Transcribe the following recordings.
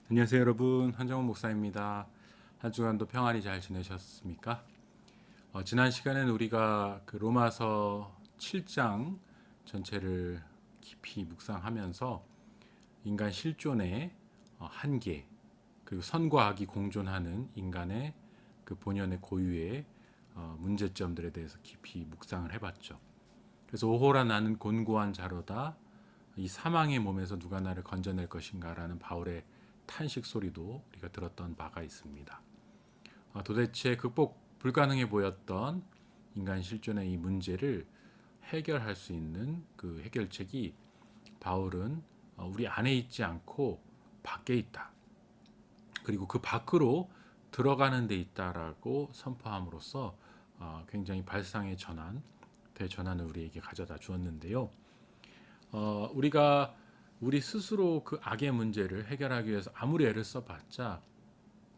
안녕하세요 여러분, 한정훈 목사입니다. 한 주간도 평안히 잘 지내셨습니까? 지난 시간에는 우리가 그 로마서 7장 전체를 깊이 묵상하면서 인간 실존의 한계, 그리고 선과 악이 공존하는 인간의 그 본연의 고유의 문제점들에 대해서 깊이 묵상을 해봤죠. 그래서 오호라 나는 곤고한 자로다, 이 사망의 몸에서 누가 나를 건져낼 것인가라는 바울의 탄식 소리도 우리가 들었던 바가 있습니다. 도대체 극복 불가능해 보였던 인간 실존의 이 문제를 해결할 수 있는 그 해결책이 바울은 우리 안에 있지 않고 밖에 있다. 그리고 그 밖으로 들어가는 데 있다라고 선포함으로써 굉장히 발상의 전환, 대전환을 우리에게 가져다 주었는데요. 우리가 우리 스스로 그 악의 문제를 해결하기 위해서 아무리 애를 써봤자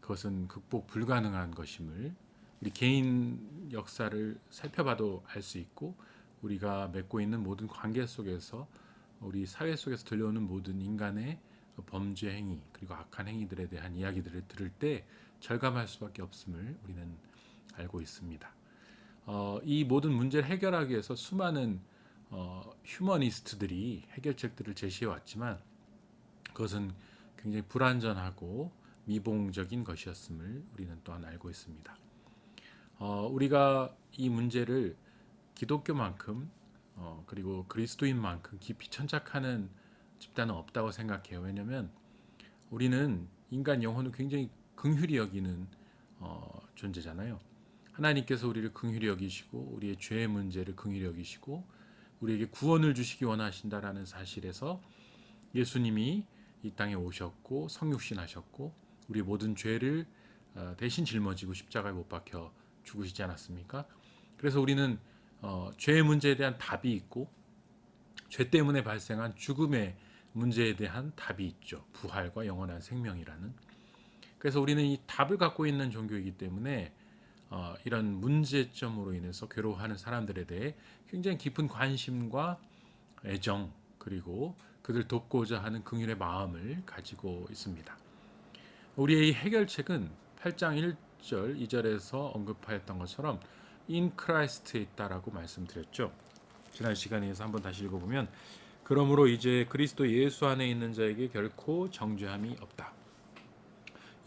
그것은 극복 불가능한 것임을 우리 개인 역사를 살펴봐도 알 수 있고, 우리가 맺고 있는 모든 관계 속에서, 우리 사회 속에서 들려오는 모든 인간의 범죄 행위 그리고 악한 행위들에 대한 이야기들을 들을 때 절감할 수밖에 없음을 우리는 알고 있습니다. 이 모든 문제를 해결하기 위해서 수많은 휴머니스트들이 해결책들을 제시해 왔지만 그것은 굉장히 불완전하고 미봉적인 것이었음을 우리는 또한 알고 있습니다. 우리가 이 문제를 기독교만큼 그리고 그리스도인만큼 깊이 천착하는 집단은 없다고 생각해요. 왜냐하면 우리는 인간 영혼을 굉장히 긍휼히 여기는 존재잖아요. 하나님께서 우리를 긍휼히 여기시고 우리의 죄의 문제를 긍휼히 여기시고 우리에게 구원을 주시기 원하신다라는 사실에서 예수님이 이 땅에 오셨고 성육신하셨고 우리 모든 죄를 대신 짊어지고 십자가에 못 박혀 죽으시지 않았습니까? 그래서 우리는 죄의 문제에 대한 답이 있고 죄 때문에 발생한 죽음의 문제에 대한 답이 있죠. 부활과 영원한 생명이라는. 그래서 우리는 이 답을 갖고 있는 종교이기 때문에 이런 문제점으로 인해서 괴로워하는 사람들에 대해 굉장히 깊은 관심과 애정, 그리고 그들 돕고자 하는 긍휼의 마음을 가지고 있습니다. 우리의 이 해결책은 8장 1절 2절에서 언급하였던 것처럼 in Christ에 있다라고 말씀드렸죠. 지난 시간에서 한번 다시 읽어보면, 그러므로 이제 그리스도 예수 안에 있는 자에게 결코 정죄함이 없다.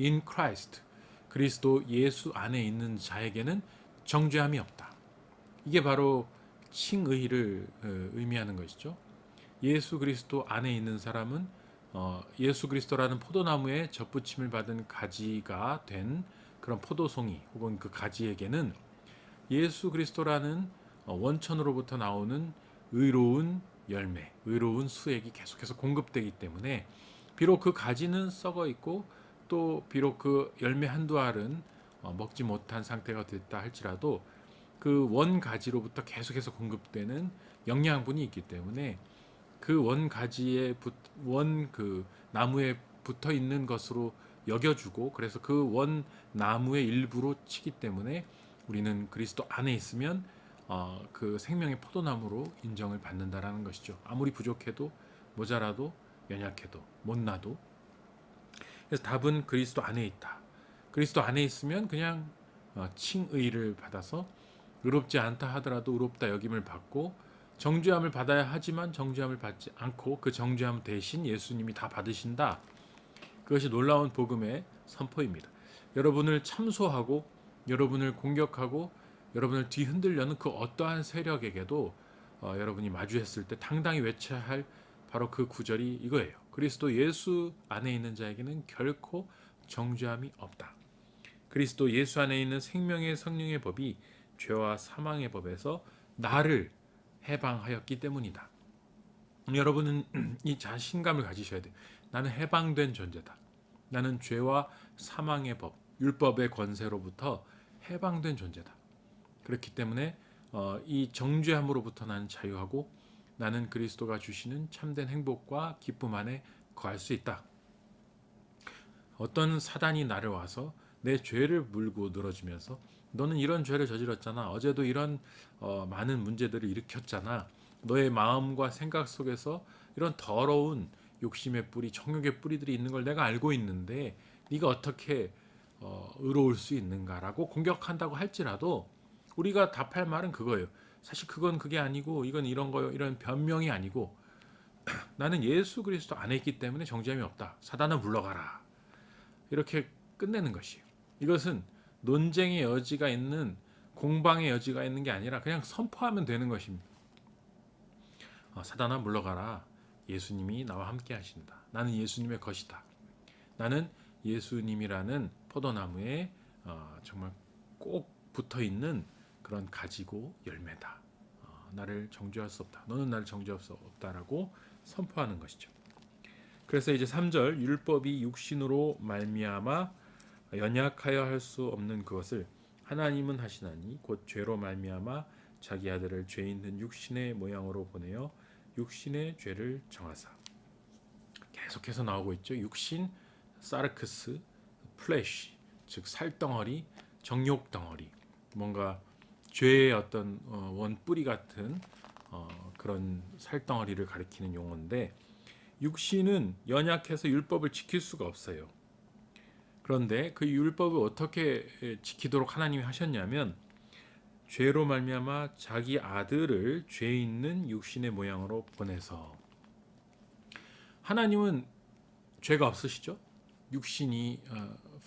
in Christ, 그리스도 예수 안에 있는 자에게는 정죄함이 없다. 이게 바로 칭의를 의미하는 것이죠. 예수 그리스도 안에 있는 사람은 예수 그리스도라는 포도나무에 접붙임을 받은 가지가 된 그런 포도송이 혹은 그 가지에게는 예수 그리스도라는 원천으로부터 나오는 의로운 열매, 의로운 수액이 계속해서 공급되기 때문에 비록 그 가지는 썩어 있고 또 비록 그 열매 한두 알은 먹지 못한 상태가 됐다 할지라도 그 원 가지로부터 계속해서 공급되는 영양분이 있기 때문에 그 원 가지에 원 그 나무에 붙어 있는 것으로 여겨주고, 그래서 그 원 나무의 일부로 치기 때문에 우리는 그리스도 안에 있으면 그 생명의 포도나무로 인정을 받는다라는 것이죠. 아무리 부족해도 모자라도 연약해도 못나도. 그래서 답은 그리스도 안에 있다. 그리스도 안에 있으면 그냥 칭의를 받아서 의롭지 않다 하더라도 의롭다 여김을 받고, 정죄함을 받아야 하지만 정죄함을 받지 않고 그 정죄함 대신 예수님이 다 받으신다. 그것이 놀라운 복음의 선포입니다. 여러분을 참소하고 여러분을 공격하고 여러분을 뒤흔들려는 그 어떠한 세력에게도 여러분이 마주했을 때 당당히 외쳐야 할 바로 그 구절이 이거예요. 그리스도 예수 안에 있는 자에게는 결코 정죄함이 없다. 그리스도 예수 안에 있는 생명의 성령의 법이 죄와 사망의 법에서 나를 해방하였기 때문이다. 여러분은 이 자신감을 가지셔야 돼요. 나는 해방된 존재다. 나는 죄와 사망의 법, 율법의 권세로부터 해방된 존재다. 그렇기 때문에 이 정죄함으로부터 나는 자유하고 나는 그리스도가 주시는 참된 행복과 기쁨 안에 거할 수 있다. 어떤 사단이 나를 와서 내 죄를 물고 늘어지면서 너는 이런 죄를 저질렀잖아. 어제도 이런 많은 문제들을 일으켰잖아. 너의 마음과 생각 속에서 이런 더러운 욕심의 뿌리, 정욕의 뿌리들이 있는 걸 내가 알고 있는데 네가 어떻게 의로울 수 있는가라고 공격한다고 할지라도 우리가 답할 말은 그거예요. 사실 그건 그게 아니고 이건 이런 거요. 이런 변명이 아니고 나는 예수 그리스도 안에 있기 때문에 정죄함이 없다. 사단아 물러가라. 이렇게 끝내는 것이에요. 이것은 논쟁의 여지가 있는 공방의 여지가 있는 게 아니라 그냥 선포하면 되는 것입니다. 사단아 물러가라. 예수님이 나와 함께 하신다. 나는 예수님의 것이다. 나는 예수님이라는 포도나무에 정말 꼭 붙어 있는 그런 가지고 열매다. 나를 정죄할 수 없다. 너는 나를 정죄할 수 없다라고 선포하는 것이죠. 그래서 이제 3절 율법이 육신으로 말미암아 연약하여 할 수 없는 그것을 하나님은 하시나니 곧 죄로 말미암아 자기 아들을 죄 있는 육신의 모양으로 보내어 육신의 죄를 정하사. 계속해서 나오고 있죠. 육신, 사르크스, 플래시, 즉 살덩어리, 정욕덩어리, 뭔가 죄의 어떤 원뿌리 같은 그런 살덩어리를 가리키는 용어인데 육신은 연약해서 율법을 지킬 수가 없어요. 그런데 그 율법을 어떻게 지키도록 하나님이 하셨냐면 죄로 말미암아 자기 아들을 죄 있는 육신의 모양으로 보내서. 하나님은 죄가 없으시죠? 육신이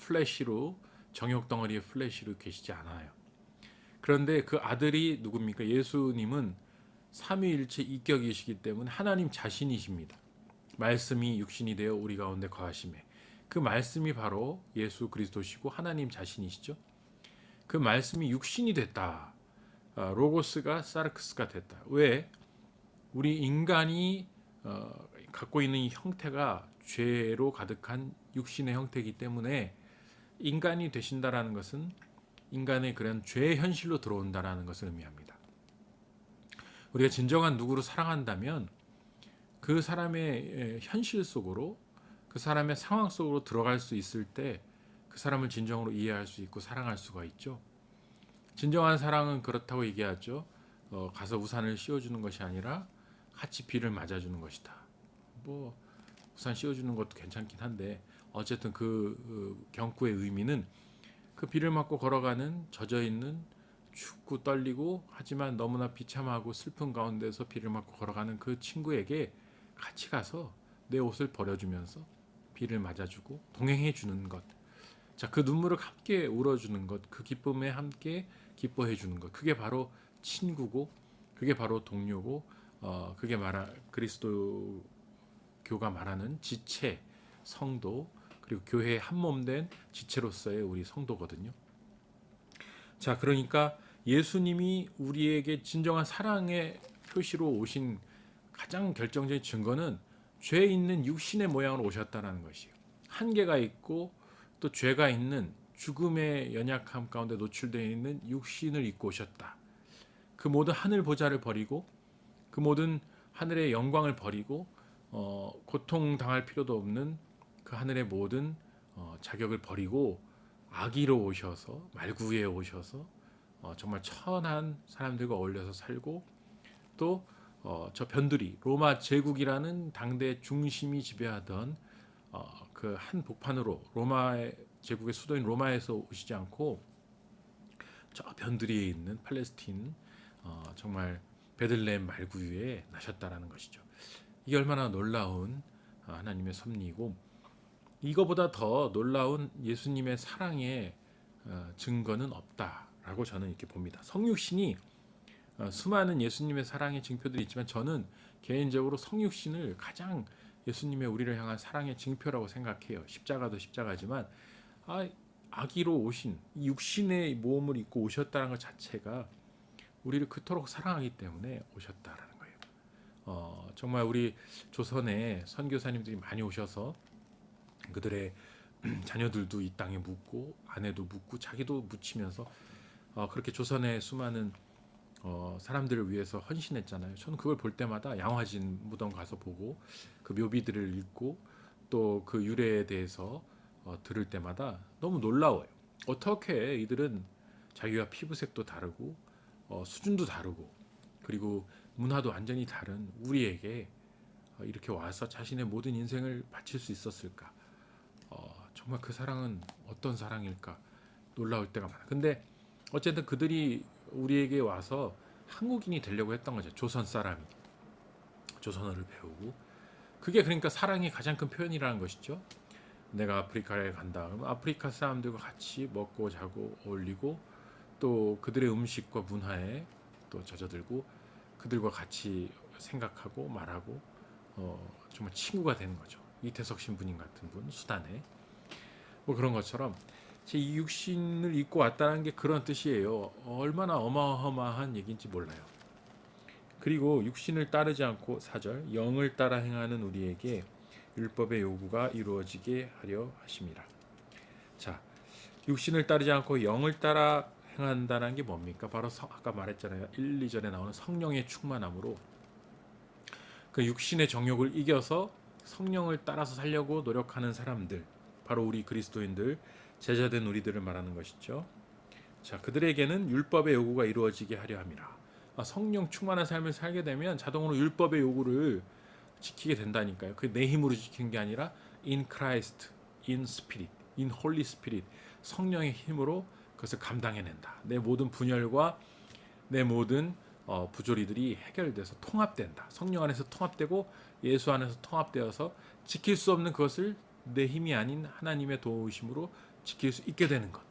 플래시로 정욕 덩어리의 플래시로 계시지 않아요. 그런데 그 아들이 누굽니까? 예수님은 삼위일체 이격이시기 때문에 하나님 자신이십니다. 말씀이 육신이 되어 우리 가운데 거하심에 그 말씀이 바로 예수 그리스도시고 하나님 자신이시죠. 그 말씀이 육신이 됐다. 로고스가 사르크스가 됐다. 왜? 우리 인간이 갖고 있는 이 형태가 죄로 가득한 육신의 형태이기 때문에 인간이 되신다라는 것은 인간의 그런 죄의 현실로 들어온다라는 것을 의미합니다. 우리가 진정한 누구를 사랑한다면 그 사람의 현실 속으로 그 사람의 상황 속으로 들어갈 수 있을 때 그 사람을 진정으로 이해할 수 있고 사랑할 수가 있죠. 진정한 사랑은 그렇다고 얘기하죠. 가서 우산을 씌워주는 것이 아니라 같이 비를 맞아주는 것이다. 뭐 우산 씌워주는 것도 괜찮긴 한데 어쨌든 그 경구의 의미는 그 비를 맞고 걸어가는 젖어있는 춥고 떨리고 하지만 너무나 비참하고 슬픈 가운데서 비를 맞고 걸어가는 그 친구에게 같이 가서 내 옷을 버려주면서 비를 맞아주고 동행해 주는 것. 자, 그 눈물을 함께 울어주는 것, 그 기쁨에 함께 기뻐해 주는 것. 그게 바로 친구고, 그게 바로 동료고, 그게 그리스도교가 말하는 지체, 성도, 그리고 교회의 한 몸된 지체로서의 우리 성도거든요. 자, 그러니까 예수님이 우리에게 진정한 사랑의 표시로 오신 가장 결정적인 증거는 죄 있는 육신의 모양으로 오셨다는 것이에요. 한계가 있고 또 죄가 있는 죽음의 연약함 가운데 노출되어 있는 육신을 입고 오셨다. 그 모든 하늘 보좌를 버리고 그 모든 하늘의 영광을 버리고 고통당할 필요도 없는 그 하늘의 모든 자격을 버리고 아기로 오셔서 말구에 오셔서 정말 천한 사람들과 어울려서 살고 또 저 변두리 로마 제국이라는 당대 중심이 지배하던 그 한 복판으로 로마의 제국의 수도인 로마에서 오시지 않고 저 변두리에 있는 팔레스틴 정말 베들레헴 말구유에 나셨다라는 것이죠. 이게 얼마나 놀라운 하나님의 섭리이고 이거보다 더 놀라운 예수님의 사랑의 증거는 없다라고 저는 이렇게 봅니다. 성육신이 수많은 예수님의 사랑의 증표들이 있지만 저는 개인적으로 성육신을 가장 예수님의 우리를 향한 사랑의 증표라고 생각해요. 십자가도 십자가지만 아기로 오신 이 육신의 몸을 입고 오셨다는 것 자체가 우리를 그토록 사랑하기 때문에 오셨다라는 거예요. 정말 우리 조선에 선교사님들이 많이 오셔서 그들의 자녀들도 이 땅에 묻고 아내도 묻고 자기도 묻히면서 그렇게 조선의 수많은 사람들을 위해서 헌신했잖아요. 저는 그걸 볼 때마다 양화진 무덤 가서 보고 그 묘비들을 읽고 또 그 유래에 대해서 들을 때마다 너무 놀라워요. 어떻게 이들은 자기와 피부색도 다르고 수준도 다르고 그리고 문화도 완전히 다른 우리에게 이렇게 와서 자신의 모든 인생을 바칠 수 있었을까? 정말 그 사랑은 어떤 사랑일까? 놀라울 때가 많아. 근데 어쨌든 그들이 우리에게 와서 한국인이 되려고 했던 거죠. 조선 사람이 조선어를 배우고, 그게 그러니까 사랑의 가장 큰 표현이라는 것이죠. 내가 아프리카에 간다. 그럼 아프리카 사람들과 같이 먹고 자고 어울리고, 또 그들의 음식과 문화에 또 젖어들고, 그들과 같이 생각하고 말하고, 정말 친구가 되는 거죠. 이태석 신부님 같은 분 수단에 뭐 그런 것처럼 제 이 육신을 입고 왔다는 게 그런 뜻이에요. 얼마나 어마어마한 얘기인지 몰라요. 그리고 육신을 따르지 않고 4절 영을 따라 행하는 우리에게 율법의 요구가 이루어지게 하려 하심이라. 자, 육신을 따르지 않고 영을 따라 행한다는 게 뭡니까? 바로 아까 말했잖아요. 1, 2절에 나오는 성령의 충만함으로 그 육신의 정욕을 이겨서 성령을 따라서 살려고 노력하는 사람들, 바로 우리 그리스도인들, 제자된 우리들을 말하는 것이죠. 자, 그들에게는 율법의 요구가 이루어지게 하려 함이라. 성령 충만한 삶을 살게 되면 자동으로 율법의 요구를 지키게 된다니까요. 그 내 힘으로 지키는 게 아니라 in Christ, in Spirit, in Holy Spirit, 성령의 힘으로 그것을 감당해낸다. 내 모든 분열과 내 모든 부조리들이 해결돼서 통합된다. 성령 안에서 통합되고 예수 안에서 통합되어서 지킬 수 없는 그것을 내 힘이 아닌 하나님의 도우심으로 지킬 수 있게 되는 것.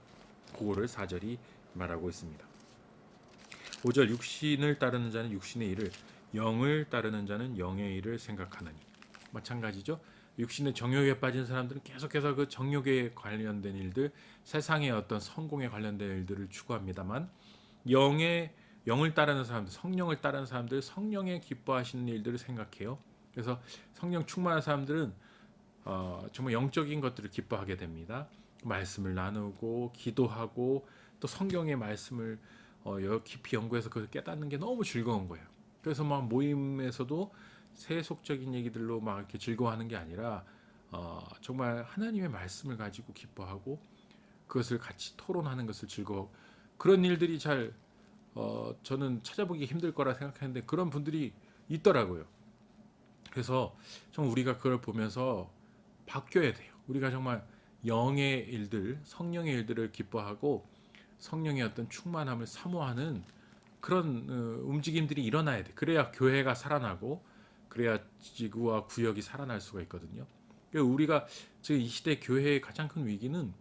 그거를 4절이 말하고 있습니다. 5절 육신을 따르는 자는 육신의 일을, 영을 따르는 자는 영의 일을 생각하느니. 마찬가지죠. 육신의 정욕에 빠진 사람들은 계속해서 그 정욕에 관련된 일들, 세상의 어떤 성공에 관련된 일들을 추구합니다만, 영을 따르는 사람들, 성령을 따르는 사람들, 성령의 기뻐하시는 일들을 생각해요. 그래서 성령 충만한 사람들은 정말 영적인 것들을 기뻐하게 됩니다. 말씀을 나누고 기도하고 또 성경의 말씀을 깊이 연구해서 그걸 깨닫는 게 너무 즐거운 거예요. 그래서 막 모임에서도 세속적인 얘기들로 막 이렇게 즐거워하는 게 아니라 정말 하나님의 말씀을 가지고 기뻐하고 그것을 같이 토론하는 것을 즐거워. 그런 일들이 잘 저는 찾아보기 힘들 거라 생각했는데 그런 분들이 있더라고요. 그래서 좀 우리가 그걸 보면서 바뀌어야 돼요. 우리가 정말 영의 일들, 성령의 일들을 기뻐하고 성령의 어떤 충만함을 사모하는 그런 움직임들이 일어나야 돼. 그래야 교회가 살아나고 그래야 지구와 구역이 살아날 수가 있거든요. 우리가 지금 이 시대 교회의 가장 큰 위기는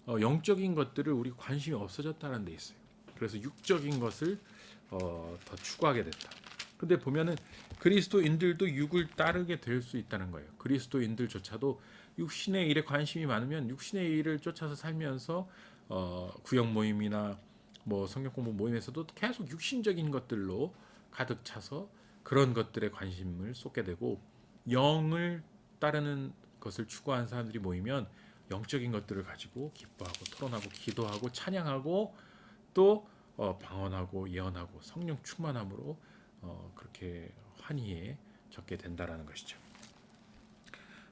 영적인 것들을 우리 관심이 없어졌다는 데 있어요. 그래서 육적인 것을 더 추구하게 됐다. 근데 보면은 그리스도인들도 육을 따르게 될 수 있다는 거예요. 그리스도인들조차도 육신의 일에 관심이 많으면 육신의 일을 쫓아서 살면서 구역 모임이나 뭐 성경 공부 모임에서도 계속 육신적인 것들로 가득 차서 그런 것들에 관심을 쏟게 되고, 영을 따르는 것을 추구하는 사람들이 모이면 영적인 것들을 가지고 기뻐하고 토론하고 기도하고 찬양하고 또 방언하고 예언하고 성령 충만함으로 그렇게 환희에 적게 된다라는 것이죠.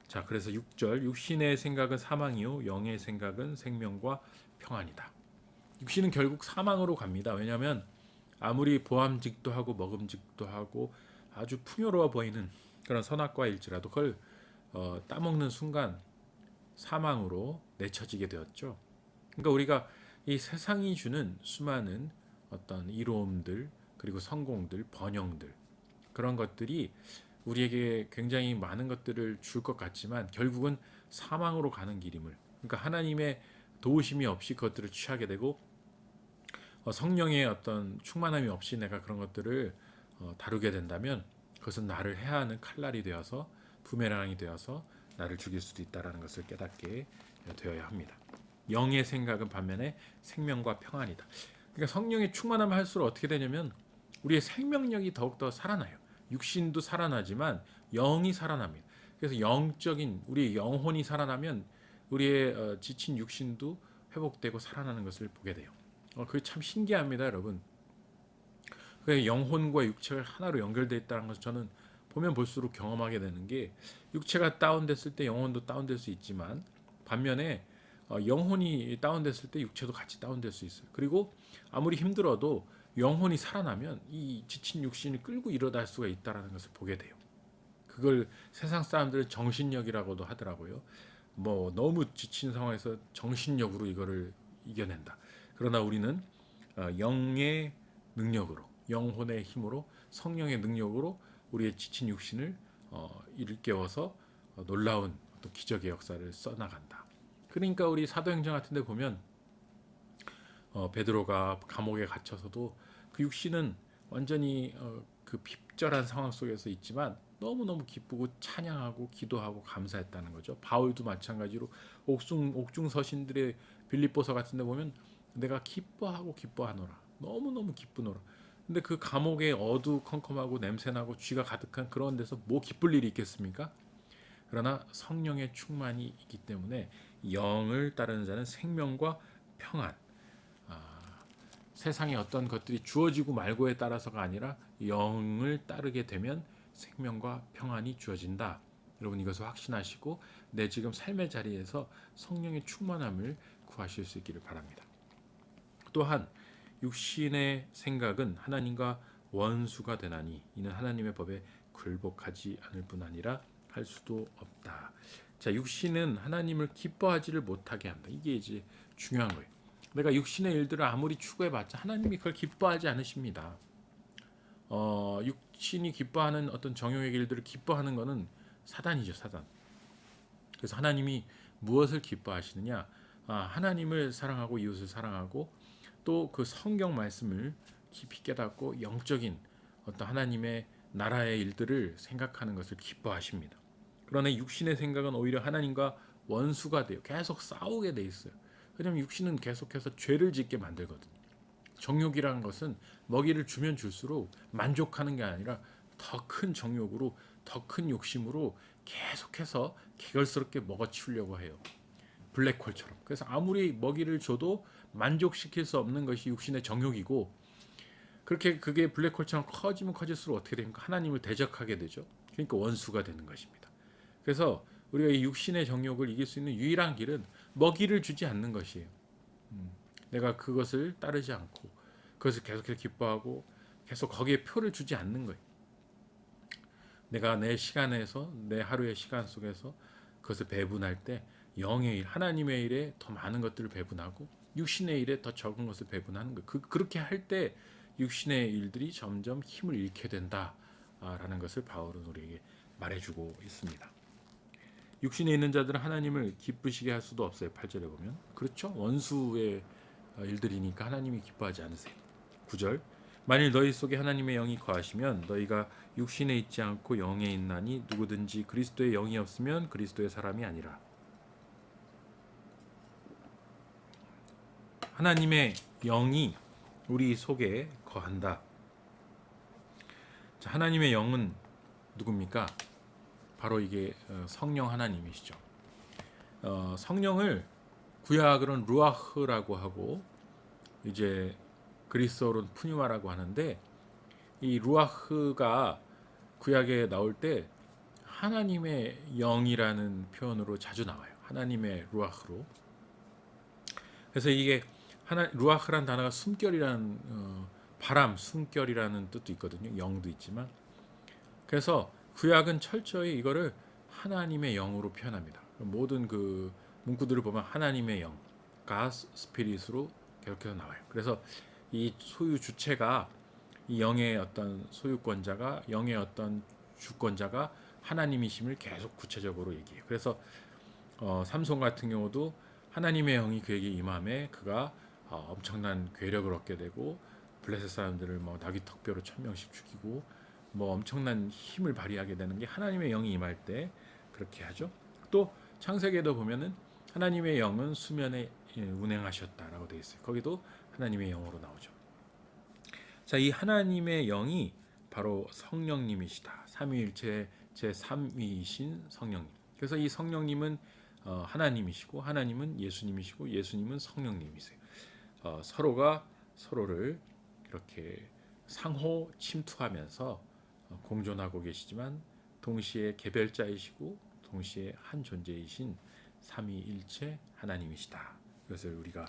자, 그래서 6절 육신의 생각은 사망이요 영의 생각은 생명과 평안이다. 육신은 결국 사망으로 갑니다. 왜냐하면 아무리 보암직도 하고 먹음직도 하고 아주 풍요로워 보이는 그런 선악과일지라도 그걸 따먹는 순간 사망으로 내쳐지게 되었죠. 그러니까 우리가 이 세상이 주는 수많은 어떤 이로움들 그리고 성공들, 번영들, 그런 것들이 우리에게 굉장히 많은 것들을 줄 것 같지만 결국은 사망으로 가는 길임을, 그러니까 하나님의 도우심이 없이 그것들을 취하게 되고 성령의 어떤 충만함이 없이 내가 그런 것들을 다루게 된다면 그것은 나를 해하는 칼날이 되어서 부메랑이 되어서 나를 죽일 수도 있다는 것을 깨닫게 되어야 합니다. 영의 생각은 반면에 생명과 평안이다. 그러니까 성령의 충만함을 할수록 어떻게 되냐면 우리의 생명력이 더욱더 살아나요. 육신도 살아나지만 영이 살아납니다. 그래서 영적인 우리 영혼이 살아나면 우리의 지친 육신도 회복되고 살아나는 것을 보게 돼요. 그게 참 신기합니다, 여러분. 영혼과 육체가 하나로 연결되어 있다는 것을 저는 보면 볼수록 경험하게 되는 게, 육체가 다운됐을 때 영혼도 다운될 수 있지만 반면에 영혼이 다운됐을 때 육체도 같이 다운될 수 있어요. 그리고 아무리 힘들어도 영혼이 살아나면 이 지친 육신을 끌고 일어날 수가 있다는 것을 보게 돼요. 그걸 세상 사람들은 정신력이라고도 하더라고요. 뭐 너무 지친 상황에서 정신력으로 이거를 이겨낸다. 그러나 우리는 영의 능력으로, 영혼의 힘으로, 성령의 능력으로 우리의 지친 육신을 일깨워서 놀라운 또 기적의 역사를 써나간다. 그러니까 우리 사도행전 같은 데 보면 베드로가 감옥에 갇혀서도 그 육신은 완전히 그 핍절한 상황 속에서 있지만 너무너무 기쁘고 찬양하고 기도하고 감사했다는 거죠. 바울도 마찬가지로 옥중 서신들의 빌립보서 같은 데 보면 내가 기뻐하고 기뻐하노라. 너무너무 기쁘노라. 근데 그 감옥에 어두컴컴하고 냄새나고 쥐가 가득한 그런 데서 뭐 기쁠 일이 있겠습니까? 그러나 성령의 충만이 있기 때문에 영을 따르는 자는 생명과 평안, 세상의 어떤 것들이 주어지고 말고에 따라서가 아니라 영을 따르게 되면 생명과 평안이 주어진다. 여러분 이것을 확신하시고 내 지금 삶의 자리에서 성령의 충만함을 구하실 수 있기를 바랍니다. 또한 육신의 생각은 하나님과 원수가 되나니 이는 하나님의 법에 굴복하지 않을 뿐 아니라 할 수도 없다. 자, 육신은 하나님을 기뻐하지를 못하게 한다. 이게 이제 중요한 거예요. 내가 육신의 일들을 아무리 추구해봤자 하나님이 그걸 기뻐하지 않으십니다. 육신이 기뻐하는 어떤 정욕의 일들을 기뻐하는 것은 사단이죠, 사단. 그래서 하나님이 무엇을 기뻐하시느냐? 하나님을 사랑하고 이웃을 사랑하고 또 그 성경 말씀을 깊이 깨닫고 영적인 어떤 하나님의 나라의 일들을 생각하는 것을 기뻐하십니다. 그러나 육신의 생각은 오히려 하나님과 원수가 돼요. 계속 싸우게 돼 있어요. 왜냐하면 육신은 계속해서 죄를 짓게 만들거든요. 정욕이라는 것은 먹이를 주면 줄수록 만족하는 게 아니라 더 큰 정욕으로 더 큰 욕심으로 계속해서 개걸스럽게 먹어치우려고 해요. 블랙홀처럼. 그래서 아무리 먹이를 줘도 만족시킬 수 없는 것이 육신의 정욕이고 그렇게 그게 블랙홀처럼 커지면 커질수록 어떻게 됩니까? 하나님을 대적하게 되죠. 그러니까 원수가 되는 것입니다. 그래서 우리가 이 육신의 정욕을 이길 수 있는 유일한 길은 먹이를 주지 않는 것이에요. 내가 그것을 따르지 않고 그것을 계속해서 기뻐하고 계속 거기에 표를 주지 않는 거예요. 내가 내 시간에서 내 하루의 시간 속에서 그것을 배분할 때 영의 일, 하나님의 일에 더 많은 것들을 배분하고 육신의 일에 더 적은 것을 배분하는 거예요. 그렇게 할 때 육신의 일들이 점점 힘을 잃게 된다라는 것을 바울은 우리에게 말해주고 있습니다. 육신에 있는 자들은 하나님을 기쁘시게 할 수도 없어요. 8절에 보면. 그렇죠? 원수의 일들이니까 하나님이 기뻐하지 않으세요. 9절. 만일 너희 속에 하나님의 영이 거하시면 너희가 육신에 있지 않고 영에 있나니 누구든지 그리스도의 영이 없으면 그리스도의 사람이 아니라. 하나님의 영이 우리 속에 거한다. 자, 하나님의 영은 누굽니까? 바로 이게 성령 하나님이시죠. 성령을 구약으로는 루아흐라고 하고 이제 그리스어로는 푸뉴마라고 하는데 이 루아흐가 구약에 나올 때 하나님의 영이라는 표현으로 자주 나와요. 하나님의 루아흐로. 그래서 이게 루아흐란 단어가 숨결이라는 바람, 숨결이라는 뜻도 있거든요. 영도 있지만. 그래서 구약은 철저히 이거를 하나님의 영으로 표현합니다. 모든 그 문구들을 보면 하나님의 영, God's Spirit으로 계속해서 나와요. 그래서 이 소유 주체가 이 영의 어떤 소유권자가 영의 어떤 주권자가 하나님이심을 계속 구체적으로 얘기해요. 그래서 삼손 같은 경우도 하나님의 영이 그에게 임함에 그가 엄청난 괴력을 얻게 되고 블레셋 사람들을 뭐 나귀턱뼈로 1000명씩 죽이고 뭐 엄청난 힘을 발휘하게 되는 게 하나님의 영이 임할 때 그렇게 하죠. 또 창세기에도 보면은 하나님의 영은 수면에 운행하셨다라고 되어 있어요. 거기도 하나님의 영으로 나오죠. 자, 이 하나님의 영이 바로 성령님이시다. 삼위일체 제3위이신 성령님. 그래서 이 성령님은 하나님이시고 하나님은 예수님이시고 예수님은 성령님이세요. 서로가 서로를 이렇게 상호 침투하면서 공존하고 계시지만 동시에 개별자이시고 동시에 한 존재이신 삼위일체 하나님이시다. 그것을 우리가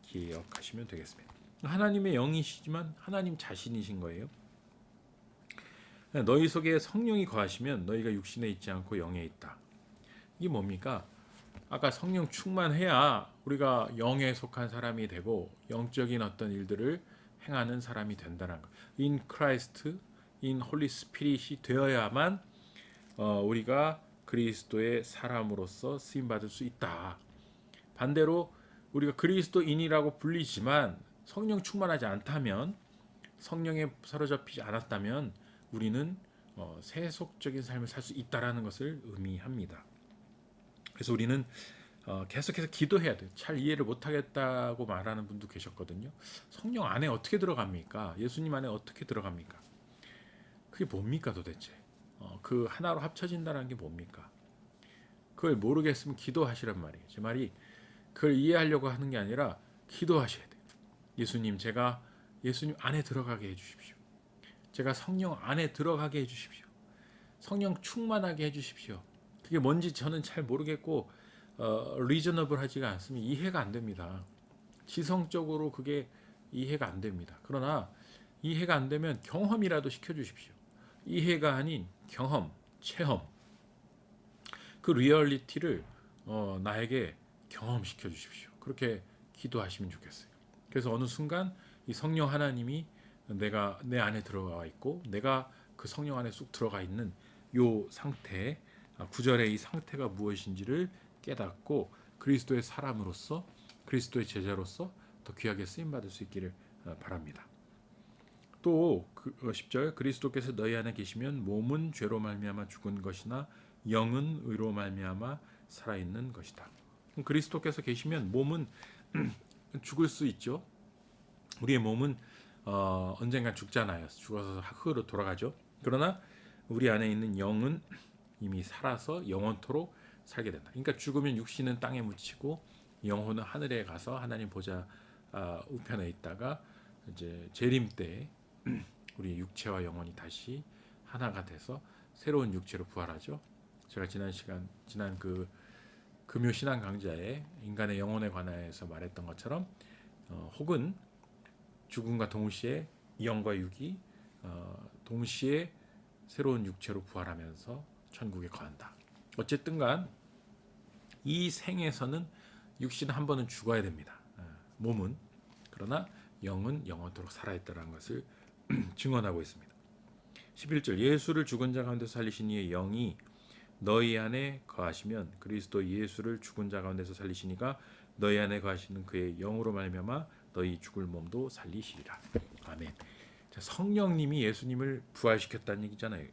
기억하시면 되겠습니다. 하나님의 영이시지만 하나님 자신이신 거예요. 너희 속에 성령이 거하시면 너희가 육신에 있지 않고 영에 있다. 이게 뭡니까? 아까 성령 충만해야 우리가 영에 속한 사람이 되고 영적인 어떤 일들을 행하는 사람이 된다는 거. In Christ, in Holy Spirit이 되어야만 우리가 그리스도의 사람으로서 쓰임 받을 수 있다. 반대로 우리가 그리스도인이라고 불리지만 성령 충만하지 않다면, 성령에 사로잡히지 않았다면 우리는 세속적인 삶을 살 수 있다라는 것을 의미합니다. 그래서 우리는 계속해서 기도해야 돼요. 잘 이해를 못하겠다고 말하는 분도 계셨거든요. 성령 안에 어떻게 들어갑니까? 예수님 안에 어떻게 들어갑니까? 그게 뭡니까 도대체? 그 하나로 합쳐진다는 게 뭡니까? 그걸 모르겠으면 기도하시란 말이에요. 제 말이 그걸 이해하려고 하는 게 아니라 기도하셔야 돼요. 예수님, 제가 예수님 안에 들어가게 해주십시오. 제가 성령 안에 들어가게 해주십시오. 성령 충만하게 해주십시오. 그게 뭔지 저는 잘 모르겠고 리저너블하지가 않으면 이해가 안 됩니다. 지성적으로 그게 이해가 안 됩니다. 그러나 이해가 안 되면 경험이라도 시켜주십시오. 이해가 아닌 경험, 체험, 그 리얼리티를 나에게 경험시켜 주십시오. 그렇게 기도하시면 좋겠어요. 그래서 어느 순간 이 성령 하나님이 내가 내 안에 들어가 있고 내가 그 성령 안에 쑥 들어가 있는 요 상태, 구절의 이 상태가 무엇인지를 깨닫고 그리스도의 사람으로서, 그리스도의 제자로서 더 귀하게 쓰임 받을 수 있기를 바랍니다. 또 10절 그리스도께서 너희 안에 계시면 몸은 죄로 말미암아 죽은 것이나 영은 의로 말미암아 살아있는 것이다. 그리스도께서 계시면 몸은 죽을 수 있죠. 우리의 몸은 언젠간 죽잖아요. 죽어서 흙으로 돌아가죠. 그러나 우리 안에 있는 영은 이미 살아서 영원토록 살게 된다. 그러니까 죽으면 육신은 땅에 묻히고 영혼은 하늘에 가서 하나님 보좌 우편에 있다가 이제 재림 때 우리 육체와 영혼이 다시 하나가 돼서 새로운 육체로 부활하죠. 제가 지난 그 금요 신앙 강좌에 인간의 영혼에 관해서 말했던 것처럼 혹은 죽음과 동시에 영과 육이 동시에 새로운 육체로 부활하면서 천국에 거한다. 어쨌든간 이 생에서는 육신은 한 번은 죽어야 됩니다. 몸은. 그러나 영은 영원토록 살아있다는 것을 증언하고 있습니다. 11절 예수를 죽은 자 가운데서 살리신 이의 영이 너희 안에 거하시면 그리스도 예수를 죽은 자 가운데서 살리시니가 너희 안에 거하시는 그의 영으로 말미암아 너희 죽을 몸도 살리시리라. 아멘. 자, 성령님이 예수님을 부활시켰다는 얘기잖아요.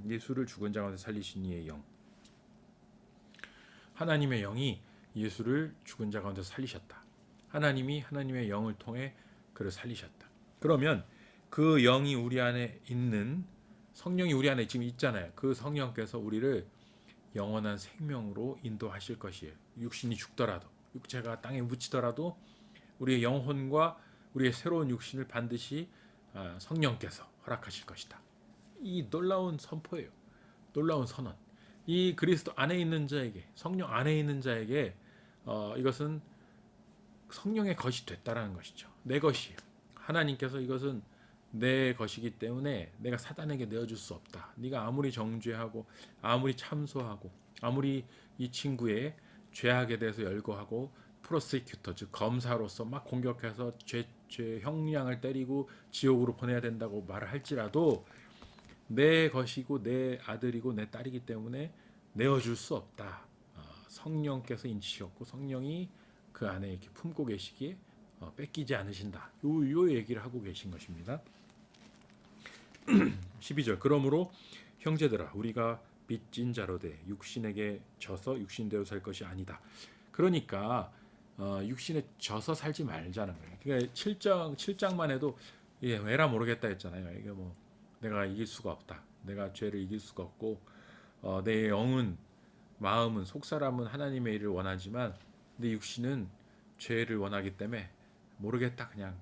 예수를 죽은 자 가운데 살리신 이의 영. 하나님의 영이 예수를 죽은 자 가운데 살리셨다. 하나님이 하나님의 영을 통해 그를 살리셨다. 그러면 그 영이 우리 안에 있는 성령이 우리 안에 지금 있잖아요. 그 성령께서 우리를 영원한 생명으로 인도하실 것이에요. 육신이 죽더라도, 육체가 땅에 묻히더라도 우리의 영혼과 우리의 새로운 육신을 반드시 성령께서 허락하실 것이다. 이 놀라운 선포예요. 놀라운 선언. 이 그리스도 안에 있는 자에게, 성령 안에 있는 자에게 이것은 성령의 것이 됐다라는 것이죠. 내 것이에요. 하나님께서 이것은 내 것이기 때문에 내가 사단에게 내어줄 수 없다. 네가 아무리 정죄하고 아무리 참소하고 아무리 이 친구의 죄악에 대해서 열거하고 프로세큐터 즉 검사로서 막 공격해서 죄 형량을 때리고 지옥으로 보내야 된다고 말을 할지라도 내 것이고 내 아들이고 내 딸이기 때문에 내어줄 수 없다. 성령께서 인치셨고 성령이 그 안에 이렇게 품고 계시기에 뺏기지 않으신다. 요 얘기를 하고 계신 것입니다. 12절 그러므로 형제들아 우리가 빚진 자로 돼 육신에게 져서 육신대로 살 것이 아니다. 그러니까 육신에 져서 살지 말자는 거예요. 그러니까 7장만 해도 왜라 모르겠다 했잖아요. 이게 뭐 내가 이길 수가 없다. 내가 죄를 이길 수가 없고 내 영은 마음은 속사람은 하나님의 일을 원하지만 내 육신은 죄를 원하기 때문에 모르겠다. 그냥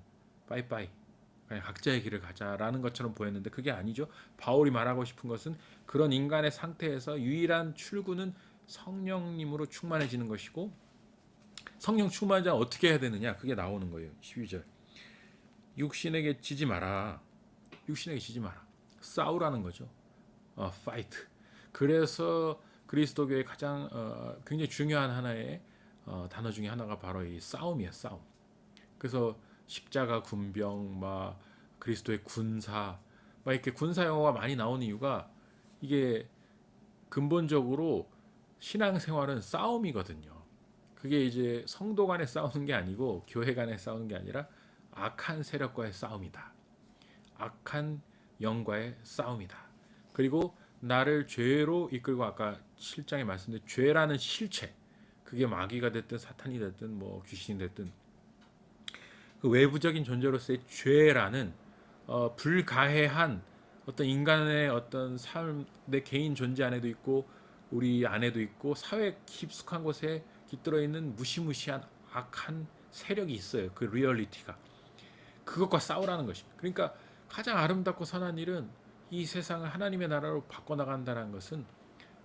빠이빠이. 그냥 각자의 길을 가자라는 것처럼 보였는데 그게 아니죠. 바울이 말하고 싶은 것은 그런 인간의 상태에서 유일한 출구는 성령님으로 충만해지는 것이고 성령 충만자 어떻게 해야 되느냐 그게 나오는 거예요. 12절 육신에게 지지 마라. 육신에게 지지 마라. 싸우라는 거죠. fight. 그래서 그리스도교의 가장 굉장히 중요한 하나의 단어 중에 하나가 바로 이 싸움이에요. 싸움. 그래서 십자가 군병, 막 그리스도의 군사, 막 이렇게 군사 용어가 많이 나오는 이유가 이게 근본적으로 신앙생활은 싸움이거든요. 그게 이제 성도 간에 싸우는 게 아니고 교회 간에 싸우는 게 아니라 악한 세력과의 싸움이다. 악한 영과의 싸움이다. 그리고 나를 죄로 이끌고 아까 7장에 말씀드린 죄라는 실체, 그게 마귀가 됐든 사탄이 됐든 뭐 귀신이 됐든 그 외부적인 존재로서의 죄라는 불가해한 어떤 인간의 어떤 삶, 내 개인 존재 안에도 있고 우리 안에도 있고 사회 깊숙한 곳에 깃들어 있는 무시무시한 악한 세력이 있어요. 그 리얼리티가 그것과 싸우라는 것입니다. 그러니까 가장 아름답고 선한 일은 이 세상을 하나님의 나라로 바꿔나간다는 것은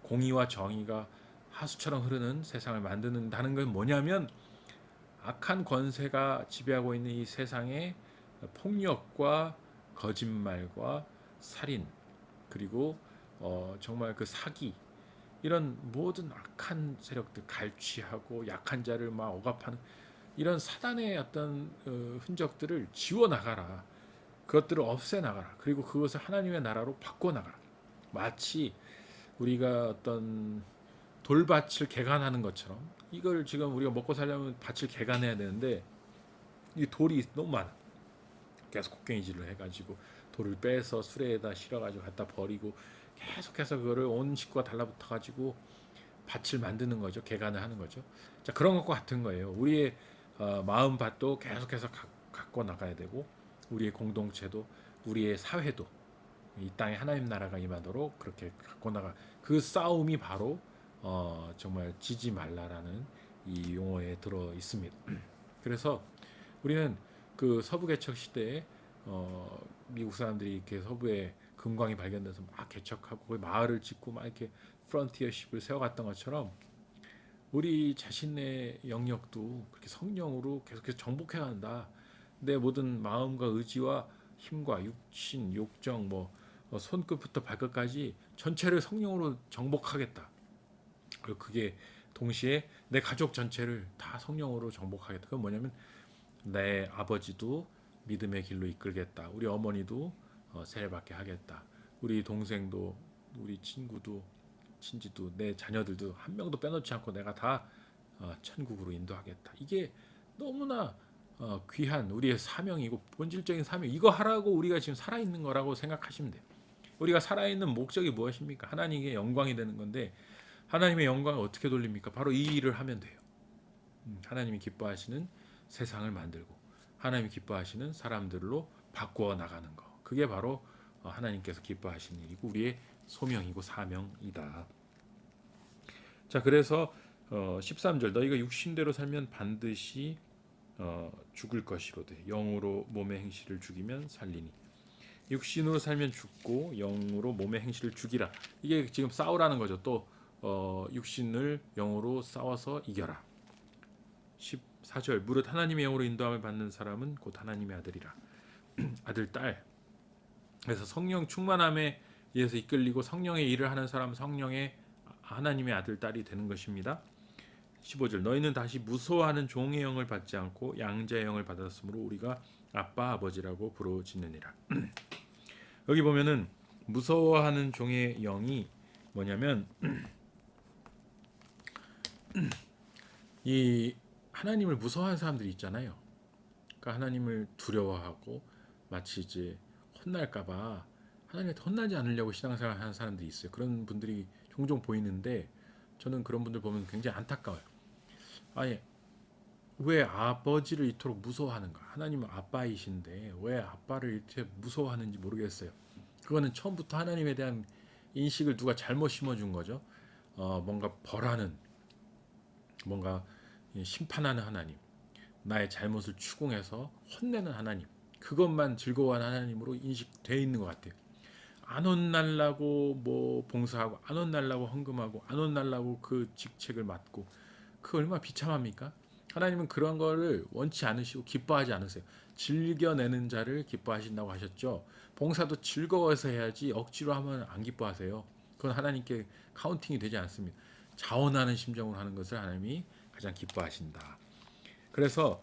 공의와 정의가 하수처럼 흐르는 세상을 만드는다는 건 뭐냐면 악한 권세가 지배하고 있는 이 세상의 폭력과 거짓말과 살인 그리고 정말 그 사기 이런 모든 악한 세력들 갈취하고 약한 자를 막 억압하는 이런 사단의 어떤 흔적들을 지워 나가라. 그것들을 없애 나가라. 그리고 그것을 하나님의 나라로 바꿔 나가라. 마치 우리가 어떤 돌밭을 개간하는 것처럼 이걸 지금 우리가 먹고 살려면 밭을 개간해야 되는데 이 돌이 너무 많아. 계속 곡괭이질을 해가지고 돌을 빼서 수레에다 실어가지고 갖다 버리고 계속해서 그거를 온 식구가 달라붙어가지고 밭을 만드는 거죠. 개간을 하는 거죠. 자 그런 것과 같은 거예요. 우리의 마음 밭도 계속해서 갖고 나가야 되고 우리의 공동체도 우리의 사회도 이 땅에 하나님 나라가 임하도록 그렇게 갖고 나가 그 싸움이 바로 정말 지지 말라라는 이 용어에 들어 있습니다. 그래서 우리는 그 서부 개척 시대에 미국 사람들이 이렇게 서부에 금광이 발견돼서 막 개척하고 거기 마을을 짓고 막 이렇게 프론티어십을 세워갔던 것처럼 우리 자신의 영역도 그렇게 성령으로 계속해서 정복해 간다. 내 모든 마음과 의지와 힘과 육신, 욕정, 뭐 손끝부터 발끝까지 전체를 성령으로 정복하겠다. 그리고 그게 동시에 내 가족 전체를 다 성령으로 정복하겠다. 그건 뭐냐면 내 아버지도 믿음의 길로 이끌겠다. 우리 어머니도 세례받게 하겠다. 우리 동생도 우리 친구도 친지도 내 자녀들도 한 명도 빼놓지 않고 내가 다 천국으로 인도하겠다. 이게 너무나 귀한 우리의 사명이고 본질적인 사명. 이거 하라고 우리가 지금 살아있는 거라고 생각하시면 돼요. 우리가 살아있는 목적이 무엇입니까? 하나님의 영광이 되는 건데 하나님의 영광을 어떻게 돌립니까? 바로 이 일을 하면 돼요. 하나님이 기뻐하시는 세상을 만들고 하나님이 기뻐하시는 사람들로 바꾸어 나가는 거. 그게 바로 하나님께서 기뻐하시는 일이고 우리의 소명이고 사명이다. 자, 그래서 13절 너희가 육신대로 살면 반드시 죽을 것이로되 영으로 몸의 행실을 죽이면 살리니 육신으로 살면 죽고 영으로 몸의 행실을 죽이라. 이게 지금 싸우라는 거죠. 또 육신을 영으로 싸워서 이겨라. 14절 무릇 하나님의 영으로 인도함을 받는 사람은 곧 하나님의 아들이라. 아들 딸. 그래서 성령 충만함에 의해서 이끌리고 성령의 일을 하는 사람은 성령의 하나님의 아들 딸이 되는 것입니다. 15절 너희는 다시 무서워하는 종의 영을 받지 않고 양자의 영을 받았으므로 우리가 아빠 아버지라고 부르짖느니라. 여기 보면은 무서워하는 종의 영이 뭐냐면 이 하나님을 무서워하는 사람들이 있잖아요. 그러니까 하나님을 두려워하고 마치 이제 혼날까봐 하나님한테 혼나지 않으려고 신앙생활 하는 사람들이 있어요. 그런 분들이 종종 보이는데 저는 그런 분들 보면 굉장히 안타까워요. 아니 왜 아버지를 이토록 무서워하는가? 하나님은 아빠이신데 왜 아빠를 이렇게 무서워하는지 모르겠어요. 그거는 처음부터 하나님에 대한 인식을 누가 잘못 심어준 거죠. 뭔가 벌하는 뭔가 심판하는 하나님, 나의 잘못을 추궁해서 혼내는 하나님, 그것만 즐거워하는 하나님으로 인식되어 있는 것 같아요. 안 혼날라고 뭐 봉사하고 안 혼날라고 헌금하고 안 혼날라고 그 직책을 맡고 그 얼마나 비참합니까? 하나님은 그런 거를 원치 않으시고 기뻐하지 않으세요. 즐겨내는 자를 기뻐하신다고 하셨죠. 봉사도 즐거워서 해야지 억지로 하면 안 기뻐하세요. 그건 하나님께 카운팅이 되지 않습니다. 자원하는 심정으로 하는 것을 하나님이 가장 기뻐하신다. 그래서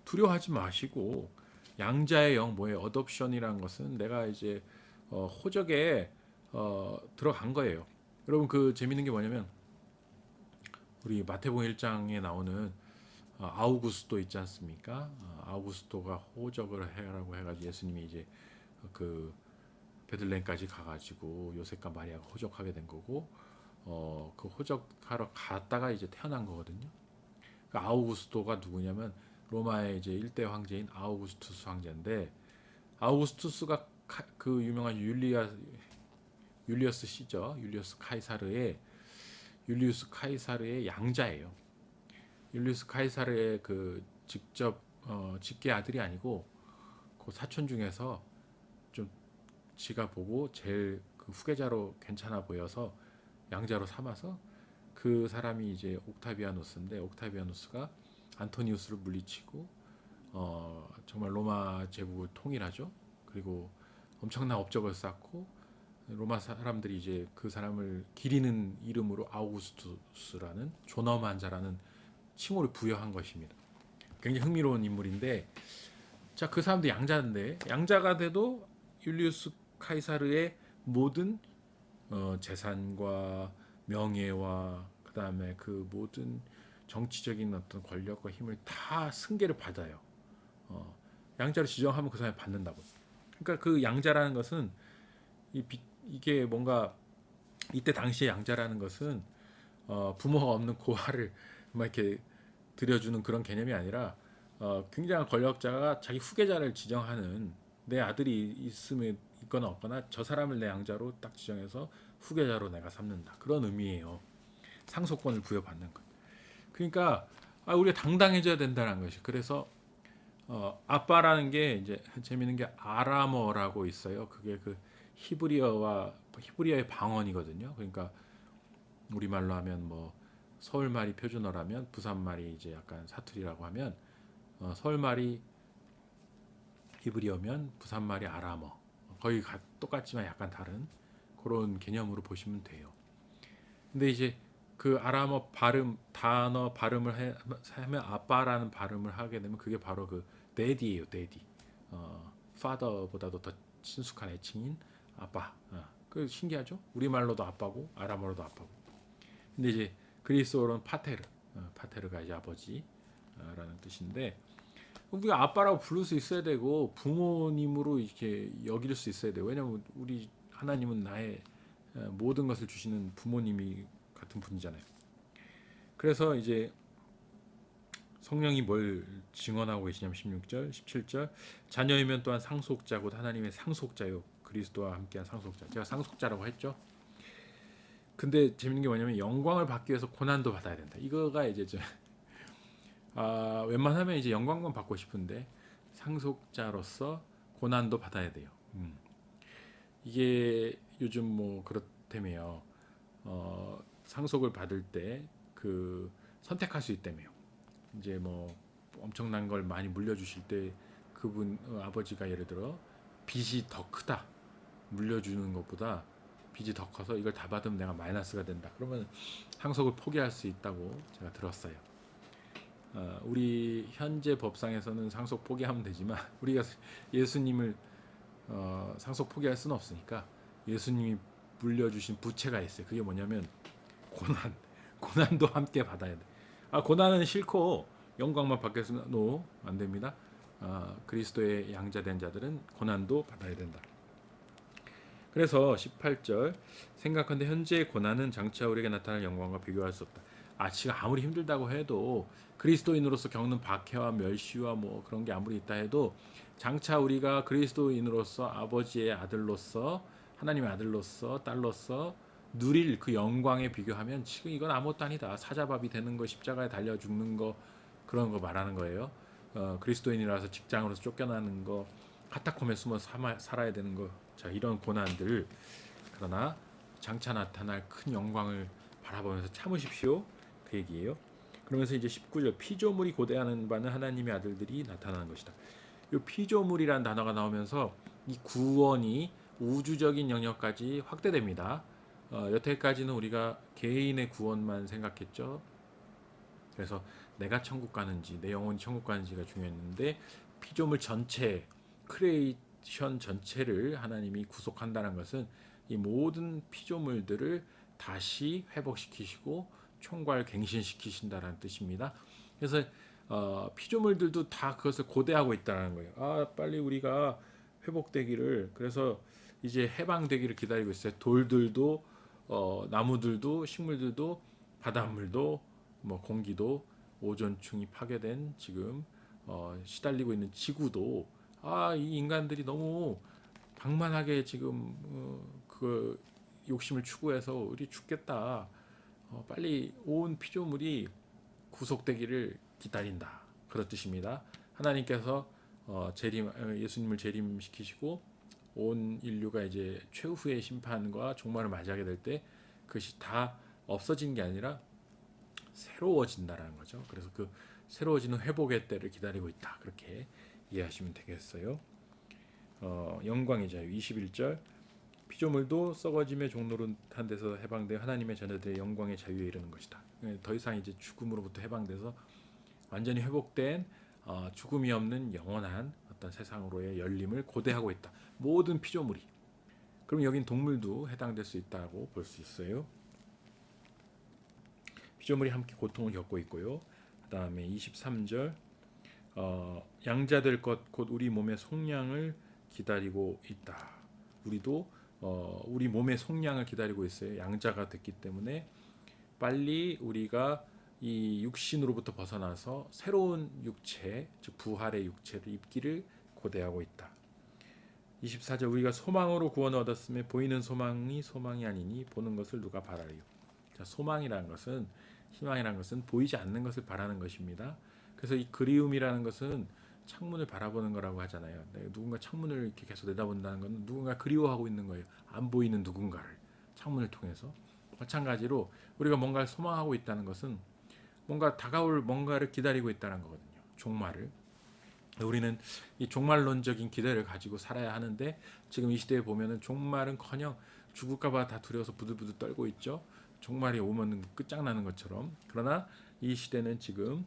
두려워하지 마시고 양자의 영 뭐예요? 어덥션이라는 것은 내가 이제 호적에 들어간 거예요. 여러분 그 재밌는 게 뭐냐면 우리 마태복음 1장에 나오는 아우구스도 있지 않습니까? 아우구스도가 호적을 해라고 해가지고 예수님이 이제 그 베들레헴까지 가가지고 요셉과 마리아가 호적하게 된 거고 그 호적하러 갔다가 이제 태어난 거거든요. 그 아우구스도가 누구냐면 로마의 이제 일대 황제인 아우구스투스 황제인데 아우구스투스가 그 유명한 율리어스 시죠. 율리우스 카이사르의 양자예요. 율리우스 카이사르의 그 직접 직계 아들이 아니고 그 사촌 중에서 좀 지가 보고 제일 그 후계자로 괜찮아 보여서 양자로 삼아서 그 사람이 이제 옥타비아누스인데 옥타비아누스가 안토니우스를 물리치고 정말 로마 제국을 통일하죠. 그리고 엄청난 업적을 쌓고 로마 사람들이 이제 그 사람을 기리는 이름으로 아우구스투스라는 존엄한 자라는 칭호를 부여한 것입니다. 굉장히 흥미로운 인물인데 자, 그 사람도 양자인데 양자가 돼도 율리우스 카이사르의 모든 재산과 명예와 그다음에 그 모든 정치적인 어떤 권력과 힘을 다 승계를 받아요. 양자로 지정하면 그 사람이 받는다고. 그러니까 그 양자라는 것은 이게 뭔가 이때 당시에 양자라는 것은 부모가 없는 고아를 막 이렇게 들여주는 그런 개념이 아니라 굉장한 권력자가 자기 후계자를 지정하는 내 아들이 있으면 있거나 없거나 저 사람을 내 양자로 딱 지정해서 후계자로 내가 삼는다 그런 의미예요. 상속권을 부여받는 것. 그러니까 우리가 당당해져야 된다는 것이. 그래서 아빠라는 게 이제 재밌는 게 아람어라고 있어요. 그게 그 히브리어의 방언이거든요. 그러니까 우리말로 하면 뭐 서울말이 표준어라면 부산말이 이제 약간 사투리라고 하면 서울말이 히브리어면 부산말이 아람어. 거의 똑같지만 약간 다른 그런 개념으로 보시면 돼요. 근데 이제 그 아람어 단어 발음을 하면 아빠라는 발음을 하게 되면 그게 바로 그 daddy예요, daddy. father보다도 더 친숙한 애칭인 아빠. 그 신기하죠? 우리말로도 아빠고 아람어로도 아빠고. 근데 이제 그리스어로는 파테르가 이제 아버지라는 뜻인데 우리가 아빠라고 부를 수 있어야 되고 부모님으로 이렇게 여길 수 있어야 돼요. 왜냐하면 우리 하나님은 나의 모든 것을 주시는 부모님이 같은 분이잖아요. 그래서 이제 성령이 뭘 증언하고 계시냐면 16절, 17절 자녀이면 또한 상속자고 하나님의 상속자요. 그리스도와 함께한 상속자. 제가 상속자라고 했죠. 근데 재밌는 게 뭐냐면 영광을 받기 위해서 고난도 받아야 된다. 이거가 이제 웬만하면 이제 영광만 받고 싶은데 상속자로서 고난도 받아야 돼요. 이게 요즘 뭐 그렇다며요. 상속을 받을 때 그 선택할 수 있다며요. 이제 뭐 엄청난 걸 많이 물려주실 때 그분 아버지가 예를 들어 빚이 더 크다. 물려주는 것보다 빚이 더 커서 이걸 다 받으면 내가 마이너스가 된다. 그러면 상속을 포기할 수 있다고 제가 들었어요. 우리 현재 법상에서는 상속 포기하면 되지만 우리가 예수님을 상속 포기할 수는 없으니까 예수님이 물려주신 부채가 있어요. 그게 뭐냐면 고난도 함께 받아야 돼. 고난은 싫고 영광만 받겠으면 안 됩니다. 그리스도의 양자된 자들은 고난도 받아야 된다. 그래서 18절 생각한데 현재의 고난은 장차 우리에게 나타날 영광과 비교할 수 없다. 지금 아무리 힘들다고 해도 그리스도인으로서 겪는 박해와 멸시와 뭐 그런 게 아무리 있다 해도 장차 우리가 그리스도인으로서 아버지의 아들로서 하나님의 아들로서 딸로서 누릴 그 영광에 비교하면 지금 이건 아무것도 아니다. 사자밥이 되는 거, 십자가에 달려 죽는 거 그런 거 말하는 거예요. 그리스도인이라서 직장으로서 쫓겨나는 거, 카타콤에 숨어 살아야 되는 거, 자 이런 고난들. 그러나 장차 나타날 큰 영광을 바라보면서 참으십시오. 그 얘기예요. 그리고 그러면서 이제 19절 피조물이 고대하는 바는 하나님의 아들들이 나타나는 것이다. 이 피조물이란 단어가 나오면서 이 구원이 우주적인 영역까지 확대됩니다. 여태까지는 우리가 개인의 구원만 생각했죠. 그래서 내가 천국 가는지 내 영혼이 천국 가는지가 중요했는데 피조물 전체, 크리에이션 전체를 하나님이 구속한다는 것은 이 모든 피조물들을 다시 회복시키시고 총괄 갱신시키신다는 뜻입니다. 그래서 피조물들도 다 그것을 고대하고 있다는 거예요. 빨리 우리가 회복되기를, 그래서 이제 해방되기를 기다리고 있어요. 돌들도 나무들도 식물들도 바닷물도 뭐 공기도 오존층이 파괴된 지금 시달리고 있는 지구도 이 인간들이 너무 방만하게 지금 그 욕심을 추구해서 우리 죽겠다. 빨리 온 피조물이 구속되기를 기다린다. 그런 뜻입니다. 하나님께서 예수님을 재림시키시고 온 인류가 이제 최후의 심판과 종말을 맞이하게 될 때 그것이 다 없어진 게 아니라 새로워진다라는 거죠. 그래서 그 새로워지는 회복의 때를 기다리고 있다. 그렇게 이해하시면 되겠어요. 영광의 자유 21절 피조물도 썩어짐의 종노릇한 데서 해방되어 하나님의 자녀들의 영광의 자유에 이르는 것이다. 더 이상 이제 죽음으로부터 해방돼서 완전히 회복된 죽음이 없는 영원한 어떤 세상으로의 열림을 고대하고 있다. 모든 피조물이. 그럼 여긴 동물도 해당될 수 있다고 볼 수 있어요. 피조물이 함께 고통을 겪고 있고요. 그 다음에 23절 양자될 것 곧 우리 몸의 속량을 기다리고 있다. 우리도 우리 몸의 속량을 기다리고 있어요. 양자가 됐기 때문에 빨리 우리가 이 육신으로부터 벗어나서 새로운 육체, 즉 부활의 육체를 입기를 고대하고 있다. 24절 우리가 소망으로 구원을 얻었음에 보이는 소망이 아니니 보는 것을 누가 바라리요. 자, 소망이라는 것은, 희망이라는 것은 보이지 않는 것을 바라는 것입니다. 그래서 이 그리움이라는 것은 창문을 바라보는 거라고 하잖아요. 누군가 창문을 이렇게 계속 내다본다는 건 누군가 그리워하고 있는 거예요. 안 보이는 누군가를 창문을 통해서. 마찬가지로 우리가 뭔가를 소망하고 있다는 것은 뭔가 다가올 뭔가를 기다리고 있다는 거거든요. 종말을. 우리는 이 종말론적인 기대를 가지고 살아야 하는데 지금 이 시대에 보면은 종말은커녕 죽을까봐 다 두려워서 부들부들 떨고 있죠. 종말이 오면 끝장나는 것처럼. 그러나 이 시대는 지금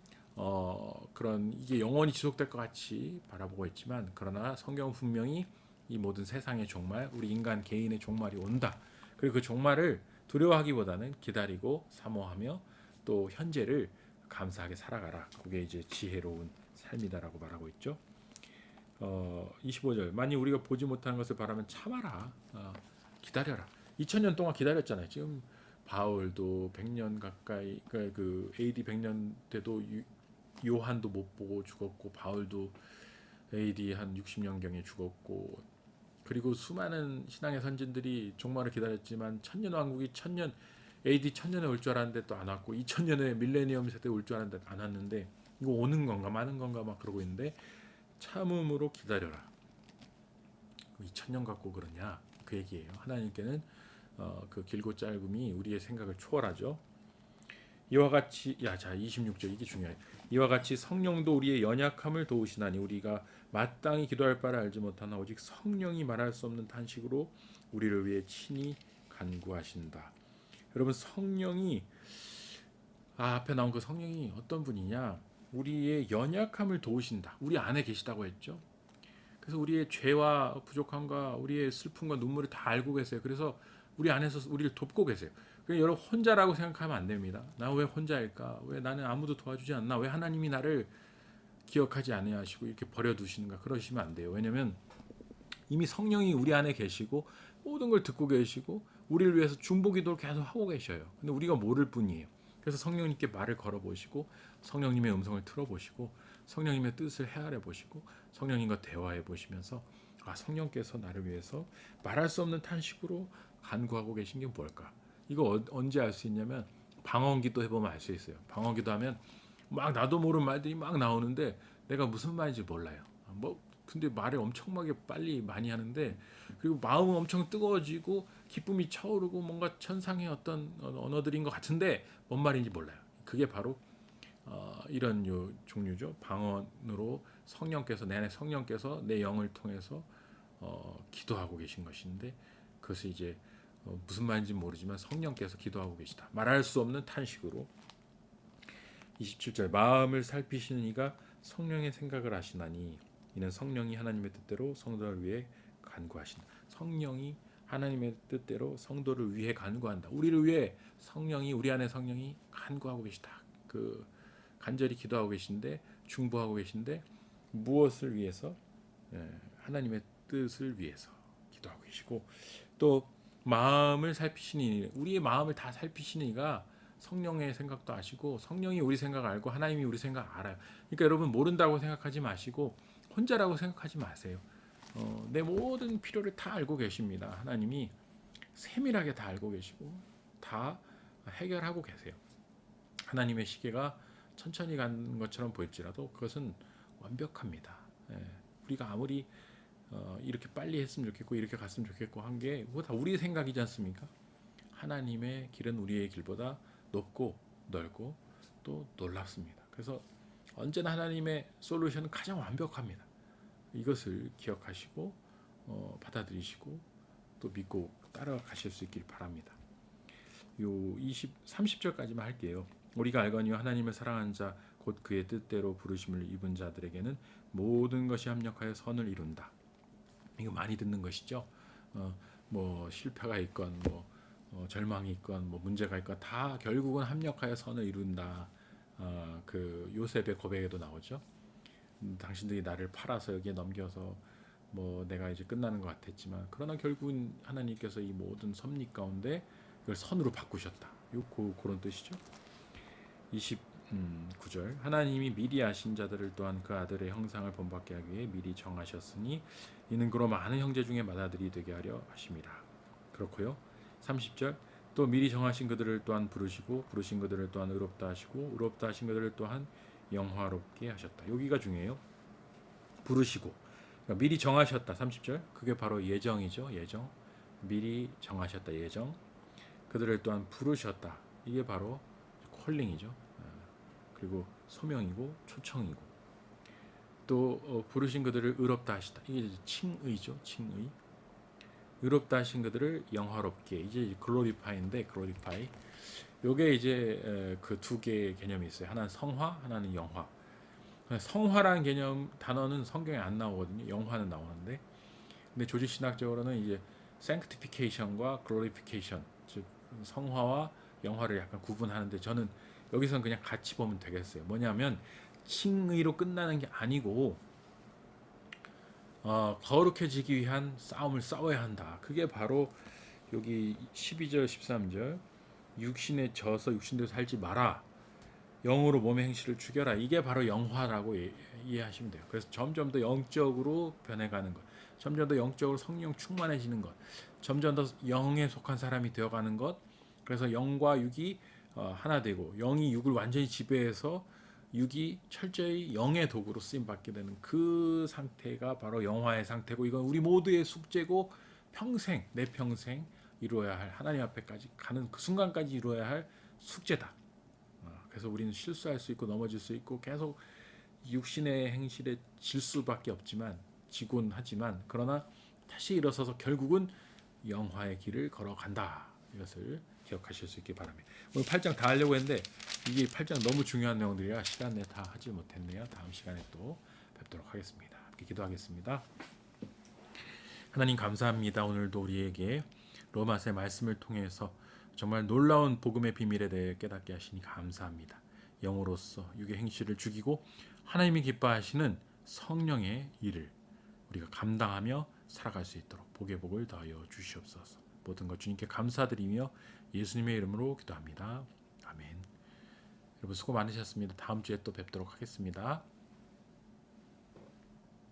그런 이게 영원히 지속될 것 같이 바라보고 있지만, 그러나 성경은 분명히 이 모든 세상의 종말, 우리 인간 개인의 종말이 온다. 그리고 그 종말을 두려워하기보다는 기다리고 사모하며 또 현재를 감사하게 살아가라. 그게 이제 지혜로운 삶이다라고 말하고 있죠. 25절 만일 우리가 보지 못하는 것을 바라면 참아라. 기다려라. 2000년 동안 기다렸잖아요. 지금 바울도 100년 가까이 그 AD 100년 때도 요한도 못 보고 죽었고, 바울도 AD 한 60년경에 죽었고, 그리고 수많은 신앙의 선진들이 종말을 기다렸지만 천년 왕국이 AD 1000년에 올 줄 알았는데 또 안 왔고, 2000년에 밀레니엄 세대에 올 줄 알았는데 안 왔는데 이거 오는 건가 마는 건가 막 그러고 있는데 참음으로 기다려라. 2000년 갖고 그러냐 그 얘기예요. 하나님께는 그 길고 짧음이 우리의 생각을 초월하죠. 이와 같이 26절 이게 중요해요. 이와 같이 성령도 우리의 연약함을 도우시나니 우리가 마땅히 기도할 바를 알지 못하나 오직 성령이 말할 수 없는 탄식으로 우리를 위해 친히 간구하신다. 여러분 성령이 앞에 나온 그 성령이 어떤 분이냐? 우리의 연약함을 도우신다. 우리 안에 계시다고 했죠. 그래서 우리의 죄와 부족함과 우리의 슬픔과 눈물을 다 알고 계세요. 그래서 우리 안에서 우리를 돕고 계세요. 그러니까 여러분 혼자라고 생각하면 안 됩니다. 나 왜 혼자일까? 왜 나는 아무도 도와주지 않나? 왜 하나님이 나를 기억하지 아니하시고 이렇게 버려두시는가? 그러시면 안 돼요. 왜냐하면 이미 성령이 우리 안에 계시고 모든 걸 듣고 계시고 우리를 위해서 중보기도를 계속 하고 계셔요. 근데 우리가 모를 뿐이에요. 그래서 성령님께 말을 걸어보시고 성령님의 음성을 들어보시고 성령님의 뜻을 헤아려 보시고 성령님과 대화해 보시면서 성령께서 나를 위해서 말할 수 없는 탄식으로 간구하고 계신 게 뭘까? 이거 언제 알 수 있냐면 방언기도 해보면 알 수 있어요. 방언기도 하면 막 나도 모르는 말들이 막 나오는데 내가 무슨 말인지 몰라요. 근데 말을 엄청나게 빨리 많이 하는데, 그리고 마음은 엄청 뜨거워지고 기쁨이 차오르고 뭔가 천상의 어떤 언어들인 것 같은데 뭔 말인지 몰라요. 그게 바로 이런 요 종류죠. 방언으로 성령께서 내 안에 성령께서 내 영을 통해서 기도하고 계신 것인데 그것이 이제 무슨 말인지 모르지만 성령께서 기도하고 계시다. 말할 수 없는 탄식으로 27절 마음을 살피시는 이가 성령의 생각을 하시나니 이는 성령이 하나님의 뜻대로 성도를 위해 간구하신다. 성령이 하나님의 뜻대로 성도를 위해 간구한다. 우리를 위해 성령이 우리 안에 성령이 간구하고 계시다. 그 간절히 기도하고 계신데 중보하고 계신데 무엇을 위해서? 하나님의 뜻을 위해서 기도하고 계시고 또 마음을 살피시니 우리의 마음을 다 살피시는 이가 성령의 생각도 아시고 성령이 우리 생각을 알고 하나님이 우리 생각을 알아요. 그러니까 여러분 모른다고 생각하지 마시고 혼자라고 생각하지 마세요. 내 모든 필요를 다 알고 계십니다. 하나님이 세밀하게 다 알고 계시고 다 해결하고 계세요. 하나님의 시계가 천천히 가는 것처럼 보일지라도 그것은 완벽합니다. 우리가 아무리 이렇게 빨리 했으면 좋겠고 이렇게 갔으면 좋겠고 한 게 그거 다 우리 생각이지 않습니까? 하나님의 길은 우리의 길보다 높고 넓고 또 놀랍습니다. 그래서 언제나 하나님의 솔루션은 가장 완벽합니다. 이것을 기억하시고 받아들이시고 또 믿고 따라가실 수 있길 바랍니다. 요 30절까지만 할게요. 우리가 알거니와 하나님을 사랑하는 자 곧 그의 뜻대로 부르심을 입은 자들에게는 모든 것이 합력하여 선을 이룬다. 이거 많이 듣는 것이죠. 뭐 실패가 있건 뭐 절망이 있건 뭐 문제가 있건 다 결국은 합력하여 선을 이룬다. 그 요셉의 고백에도 나오죠. 당신들이 나를 팔아서 여기에 넘겨서 뭐 내가 이제 끝나는 것 같았지만 그러나 결국은 하나님께서 이 모든 섭리 가운데 그걸 선으로 바꾸셨다. 그런 뜻이죠. 29절 하나님이 미리 아신 자들을 또한 그 아들의 형상을 본받게 하기 위해 미리 정하셨으니 이는 그로 많은 형제 중에 맏아들이 되게 하려 하심이라. 그렇고요. 30절 또 미리 정하신 그들을 또한 부르시고 부르신 그들을 또한 의롭다 하시고 의롭다 하신 그들을 또한 영화롭게 하셨다. 여기가 중요해요. 부르시고 그러니까 미리 정하셨다. 30절 그게 바로 예정이죠. 예정. 미리 정하셨다. 예정. 그들을 또한 부르셨다. 이게 바로 콜링이죠. 그리고 소명이고 초청이고 또 부르신 그들을 의롭다 하시다. 이게 칭의죠. 칭의. 의롭다 하신 그들을 영화롭게 이제 글로리파이인데 글로리파이. 요게 이제 그 두 개의 개념이 있어요. 하나는 성화, 하나는 영화. 성화라는 개념 단어는 성경에 안 나오거든요. 영화는 나오는데. 근데 조직 신학적으로는 이제 sanctification과 glorification, 즉 성화와 영화를 약간 구분하는데 저는 여기서는 그냥 같이 보면 되겠어요. 뭐냐면 칭의로 끝나는 게 아니고 거룩해지기 위한 싸움을 싸워야 한다. 그게 바로 여기 12절 13절 육신에 져서 육신대로 살지 마라. 영으로 몸의 행실을 죽여라. 이게 바로 영화라고 이해하시면 돼요. 그래서 점점 더 영적으로 변해가는 것, 점점 더 영적으로 성령 충만해지는 것, 점점 더 영에 속한 사람이 되어가는 것. 그래서 영과 육이 하나 되고 영이 육을 완전히 지배해서 육이 철저히 영의 도구로 쓰임 받게 되는 그 상태가 바로 영화의 상태고 이건 우리 모두의 숙제고 평생 내 평생 이루어야 할 하나님 앞에까지 가는 그 순간까지 이루어야 할 숙제다. 그래서 우리는 실수할 수 있고 넘어질 수 있고 계속 육신의 행실에 질 수밖에 없지만 지곤 하지만 그러나 다시 일어서서 결국은 영화의 길을 걸어간다. 이것을 기억하실 수 있기 바랍니다. 오늘 8장 다 하려고 했는데 이게 8장 너무 중요한 내용들이라 시간 내에 다 하지 못했네요. 다음 시간에 또 뵙도록 하겠습니다. 함께 기도하겠습니다. 하나님 감사합니다. 오늘도 우리에게 로마서의 말씀을 통해서 정말 놀라운 복음의 비밀에 대해 깨닫게 하시니 감사합니다. 영으로서 육의 행실을 죽이고 하나님이 기뻐하시는 성령의 일을 우리가 감당하며 살아갈 수 있도록 복의 복을 더하여 주시옵소서. 모든 것 주님께 감사드리며 예수님의 이름으로 기도합니다. 아멘. 여러분 수고 많으셨습니다. 다음 주에 또 뵙도록 하겠습니다.